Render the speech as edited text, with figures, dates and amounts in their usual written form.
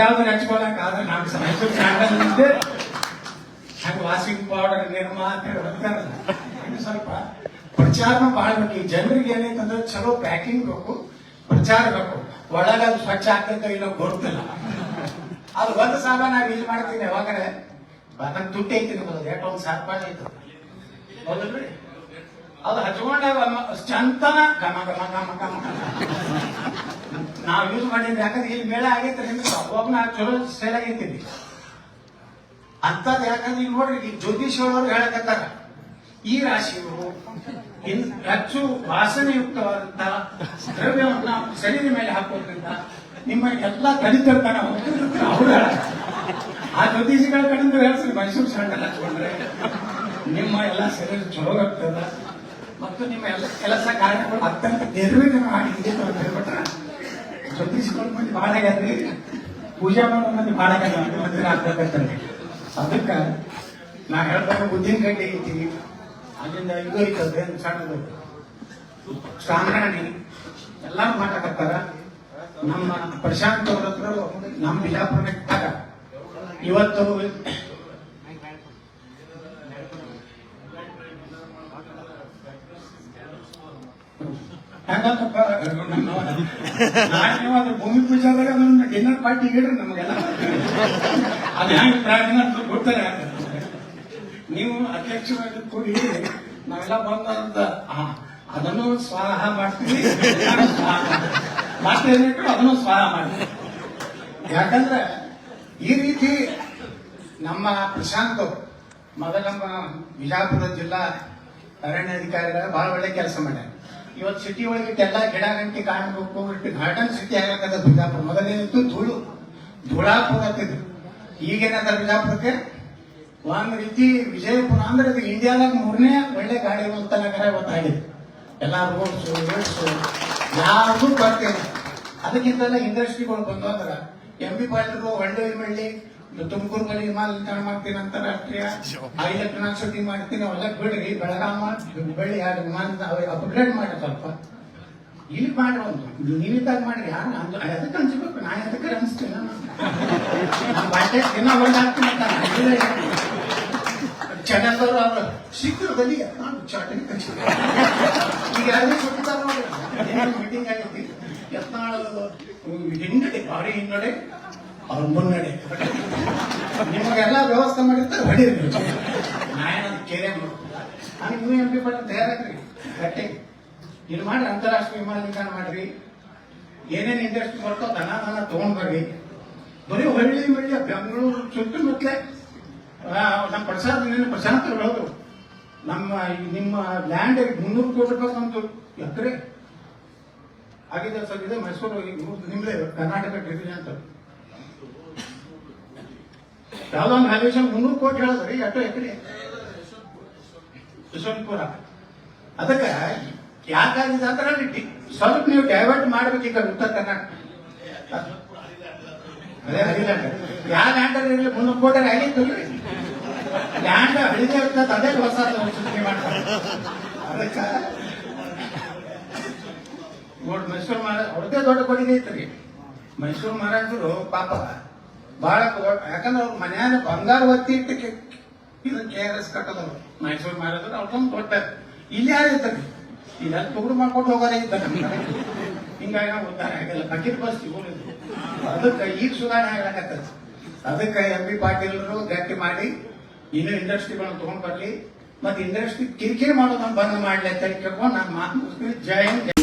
ಯಾವ್ದಾರು ಹಚ್ಕೊಳಕ್ ಆದ್ರೆ ನಮ್ಗೆ ಮೈಸೂರು ಸ್ಯಾಂಡಲ್ ಹಂಗ ವಾಷಿಂಗ್ ಪೌಡರ್ ನಿರ್ಮಾ ಅಂತ ಹೇಳಿ ಬರ್ತಾರಲ್ಲ, ಇದು ಸ್ವಲ್ಪ ಪ್ರಚಾರನೂ ಮಾಡ್ಬೇಕು. ಈ ಜನರಿಗೆ ಏನೈತಂದ್ರೆ ಚಲೋ ಪ್ಯಾಕಿಂಗ್ ಬೇಕು, ಪ್ರಚಾರ ಬೇಕು. ಒಳಗ ಅದು ಸ್ವಚ್ಛ ಆಗ್ತೈತೋ ಇಲ್ಲೋ ಗೊತ್ತಿಲ್ಲ. ಅದು ಒಂದು ಸಾಲ ನಾವು ಯೂಸ್ ಮಾಡ್ತೀನಿ ಯಾವಾಗರೆ ನಂಗೆ ದುಡ್ಡು ಐತೀನಿ ಬರೋದು ಯಾಕೆ ಒಂದು ಸಾರ್ಪಾಜ್ ಐತದ ಹೌದಲ್ರಿ. ಅದು ಹಚ್ಕೊಂಡಾಗ ಚಂತನ ಗಮ ಗಮ ಗಮ ಗಮ ನಾವು ಯೂಸ್ ಮಾಡಿದ್ವಿ. ಯಾಕಂದ್ರೆ ಇಲ್ಲಿ ಮೇಳ ಆಗೈತೆ ಅವಾಗ ನಾವು ಚಲೋ ಸೇಲ್ ಆಗೈತೀವಿ ಅಂತದ್. ಯಾಕಂದ್ರೆ ಈಗ ನೋಡ್ರಿ, ಈಗ ಜ್ಯೋತಿಷಿಯವರು ಹೇಳಕತ್ತಾರ ಈ ರಾಶಿಯವರು ಹೆಚ್ಚು ವಾಸನೆಯುಕ್ತವಾದಂತ ದ್ರವ್ಯವನ್ನ ಶರೀರ ಮೇಲೆ ಹಾಕೋದ್ರಿಂದ ನಿಮ್ಮ ಎಲ್ಲಾ ದಲಿತರ್ತನ ಅವರು ಆ ಜ್ಯೋತಿಷಿಗಳ ಕಡೆಯಿಂದ ಹೇಳ್ತಾರೆ ಮೈಸೂರು ಸ್ಯಾಂಡಲ್ ಹಚ್ಕೊಂಡ್ರೆ ನಿಮ್ಮ ಎಲ್ಲ ಶರೀರ ಚಲೋ ಆಗ್ತದ ಮತ್ತು ನಿಮ್ಮ ಎಲ್ಲ ಕೆಲಸ ಕಾರ್ಯಗಳು ಅತ್ಯಂತ ನಿರ್ವಿಘ್ನ ಆಗಿದೆ ಅಂತ ಹೇಳ್ಬಿಟ್ರೆ ಜ್ಯೋತಿಷಿಗಳ ಮಂದಿ ಭಾಳ ಆಗ್ಯಾದ್ರಿ, ಪೂಜೆ ಮಾಡೋ ಮಂದಿ ಭಾಳ ಆಗ್ಯಾದ ಮಂದಿರ ಆಗ್ಬೇಕಂತಾರೆ. ಅದಕ್ಕ ನಾ ಹೇಳ್ದಾಗ ಉದ್ದಿನ ಗಡ್ಡೆ ಐತಿ, ಅಲ್ಲಿಂದ ಇದು ಐತದೆ ಸಣ್ಣದು ಸಾಂಗ್ರಾಣಿ ಎಲ್ಲ ಮಾಡಕತ್ತಾರ. ನಮ್ಮ ಪ್ರಶಾಂತ್ ಅವ್ರ ಹತ್ರ ನಮ್ಮ ಬಿಜಾಪುರ ಬೆಟ್ಟಾಗ ಇವತ್ತು ಹೆಂಗಪ್ಪ ನಾನೇವಾದ್ರೆ ಭೂಮಿ ಪೂಜಾದಾಗ ಡಿನ್ನರ್ ಪಾರ್ಟಿ ಹೇಳ್ರಿ ನಮಗೆಲ್ಲ ಅದು ಹೆಂಗ್ ಪ್ರಾರ್ಥನೆ ಅಂತ ಗೊತ್ತಾರೆ. ನೀವು ಅಧ್ಯಕ್ಷರಾಗಿ ಕೂಡಿ ನಾವೆಲ್ಲ ಬಂದಂತ ಅದನ್ನು ಸ್ವಾಹ ಮಾಡ್ತೀವಿ, ಮಾತೇನಿಟ್ಟು ಅದನ್ನು ಸ್ವಾಹ ಮಾಡ್ತೀವಿ. ಯಾಕಂದ್ರೆ ಈ ರೀತಿ ನಮ್ಮ ಪ್ರಶಾಂತ್ ಮೊದಲ ನಮ್ಮ ಬಿಜಾಪುರ ಜಿಲ್ಲಾ ಅರಣ್ಯಾಧಿಕಾರಿಗಳ ಬಹಳ ಒಳ್ಳೆ ಕೆಲಸ ಮಾಡ್ಯಾರ. ಇವತ್ತು ಸಿಟಿ ಒಳಗೆ ಎಲ್ಲ ಗಿಡ ಗಂಟಿ ಕಾಣಬೇಕು, ಇಟ್ಟು ಗಾರ್ಡನ್ ಸಿಟಿ ಆಗತ್ತದ ಬಿಜಾಪುರ. ಮೊದಲೇನಿತ್ತು ಧೂಳಾಪುರ ಅಂತಿದ್ರು, ಈಗೇನದ ಬಿಜಾಪುರಕ್ಕೆ ಒಂದ್ ರೀತಿ ವಿಜಯಪುರ ಅಂದ್ರೆ ಅದು ಇಂಡಿಯಾದಾಗ 3ನೇ ಒಳ್ಳೆ ಗಾಡಿ ಇರುವಂತ ನಗರ ಇವತ್ತಾಗಿದೆ. ಎಲ್ಲ ರೋಡ್ಸು ವೇಡ್ಸು ಯಾವ್ದು ಬರ್ತೇನೆ. ಅದಕ್ಕಿಂತೆಲ್ಲ ಇಂಡಸ್ಟ್ರಿಗಳು ಬಂದು ಅಂದ್ರ MB ಪಾಟೀಲ್ ಒಳ್ಳೆ ಮಳ್ಳಿ ತುಮಕೂರು ಬಳಿ ವಿಮಾನ ನಿಲ್ದಾಣ ಮಾಡ್ತೀನಿ ಅಂತಾರಾಷ್ಟ್ರೀಯ ಎಲೆಕ್ಟ್ರಾನಿಕ್ ಸಿಟಿ ಮಾಡ್ತೀನಿ ಅವೆಲ್ಲ ಬಿಡ್ರಿ. ಬೆಳಗಾಮ ಹುಬ್ಬಳ್ಳಿ ಎರಡು ವಿಮಾನ ಅಪ್ಗ್ರೇಡ್ ಮಾಡಿ ಸ್ವಲ್ಪ ಇಲ್ಲಿ ಮಾಡಿ ಒಂದು ನೀವಿದ್ದಾಗ ಮಾಡ್ರಿ. ಯಾರು ಅದಕ್ಕೆ ಅನ್ಸ್ಬೇಕು, ನಾ ಅದಕ್ಕೆ ಅನ್ಸ್ತೀನಿ ಬಾಟೆ ದಿನ ಹೊರಗಾಗ್ತೀನಿ ಅಂತ ಚಾನಲ್ದವರು ಅವ್ರು ಶೀಘ್ರದಲ್ಲಿ ಚಾಟನಿ ಕಳಿಸಿದ್ರು. ಈಗ ಯಾರೇ ಕೊಟ್ಟಿದ್ದಾರೆ ನೋಡಿ, ಮೀಟಿಂಗ್ ಆಗೈತಿ, ಯತ್ನಾಳ್ ಹಿನ್ನಡೆ ಭಾರಿ ಹಿನ್ನಡೆ, ಅವ್ರ ಮುನ್ನಡೆ. ನಿಮಗೆಲ್ಲ ವ್ಯವಸ್ಥೆ ಮಾಡಿರ್ತಾರೆ ಹೊಡೀರಿ. ನಾಯೇನದು ಕೇರೆ ಮಾಡ್ತಿಲ್ಲ. ನಾನು MP ಪಾಟೀಲ್ ತಯಾರಾಗ್ರಿ, ಗಟ್ಟಿ ಇಲ್ಲಿ ಮಾಡ್ರಿ, ಅಂತಾರಾಷ್ಟ್ರೀಯ ವಿಮಾನ ನಿಲ್ದಾಣ ಮಾಡ್ರಿ, ಏನೇನು ಇಂಡಸ್ಟ್ರಿ ಬರ್ತೋ ದನ ತಗೊಂಡ್ ಬರ್ರಿ. ಬರೀ ಹಳ್ಳಿ ಮಳ್ಳಿ ಬೆಂಗಳೂರು ಸುತ್ತಮುತ್ತಲೇ ನಮ್ಮ ಪ್ರಶಾಂತ್ ಹೇಳೋದು ನಿಮ್ಮ ಲ್ಯಾಂಡ್ 300 ಕೋಟಿ ರೂಪಾಯಿ ಒಂದು ಎಕರೆ ಆಗಿದೆ ಸರ್. ಇದೆ ಮೈಸೂರು ನಿಮ್ದೇ ಕರ್ನಾಟಕ ಡಿವಿಷನ್ ಅಂತ ಯಾವ್ದೋ ಒಂದು ವ್ಯಾಲ್ಯೂಷನ್ 300 ಕೋಟಿ ಹೇಳಿದ್ರಿ. ಎಷ್ಟೋ ಎಕರೆ ಯಶವಂತಪುರ. ಅದಕ್ಕೆ ಯಾಕಾಗಿದೆ ಅಂದ್ರೆ ಸ್ವಲ್ಪ ನೀವು ಡೈವರ್ಟ್ ಮಾಡ್ಬೇಕು ಈ ಕಡೆ ಉತ್ತರ ಕರ್ನಾಟಕ. ಅದೇ ಹರಿಲ್ಯಾಂಡ್ ಯಾವ ಲ್ಯಾಂಡ್ ಇರಲಿ 300 ಕೋಟಿ ಆಗಿತ್ತು ಲ್ಯಾಂಡ್ ಹಳಿದೇ ಇರ್ತದೆ, ಅದೇ ಹೊಸ ಸೃಷ್ಟಿ ಮಾಡ್ತಾರೆ. ಅದಕ್ಕೆ ನೋಡಿ ಮೈಸೂರು ಮಹಾರಾಜ್ ಅವ್ರದ್ದೇ ದೊಡ್ಡ ಕೊಡುಗೆ ಐತ್ರಿ. ಮೈಸೂರು ಮಹಾರಾಜರು ಪಾಪ ಬಹಳ, ಯಾಕಂದ್ರೆ ಅವ್ರ ಮನ್ಯಾಗ ಬಂಗಾರ ಒತ್ತಿ ಇಟ್ಟು ಇದು KRS ಕಟ್ಟದವ್ರು ಮೈಸೂರು ಮಹಾರಾಜರು ಅವ್ರೊಂದು ಕೊಟ್ಟಾರೆ. ಇಲ್ಲಿ ಯಾರಿರ್ತಾರೆ ಇದೆಲ್ಲ ತುಗುಡು ಮಾಡ್ಕೊಂಡು ಹೋಗೋರೇ ಇದ್ದಾರೆ. ಹಿಂಗಾಗಿ ನಾವು ಉದ್ಧಾರ ಆಗಿಲ್ಲ, ಬಕೆಟ್ ಬಸ್ ಸಿಗೋದಿಲ್ಲ. ಅದಕ್ಕೆ ಈಗ ಸುಧಾರಣೆ ಆಗಕತ್ತದ. ಅದಕ್ಕೆ MB ಪಾಟೀಲ್ರು ಗಟ್ಟಿ ಮಾಡಿ ಇನ್ನೂ ಇಂಡಸ್ಟ್ರಿಗಳನ್ನ ತಗೊಂಡ್ ಬರ್ಲಿ, ಮತ್ತೆ ಇಂಡಸ್ಟ್ರಿ ಕಿರಿಕಿರಿ ಮಾಡೋದನ್ನ ಬಂದ್ ಮಾಡ್ಲಿ ಅಂತ ಕೇಳ್ಕೊಂಡು ನಾನು ಮಾತು ಮುಗಿಸ್ತೀನಿ. ಜೈ ಹಿಂದ್.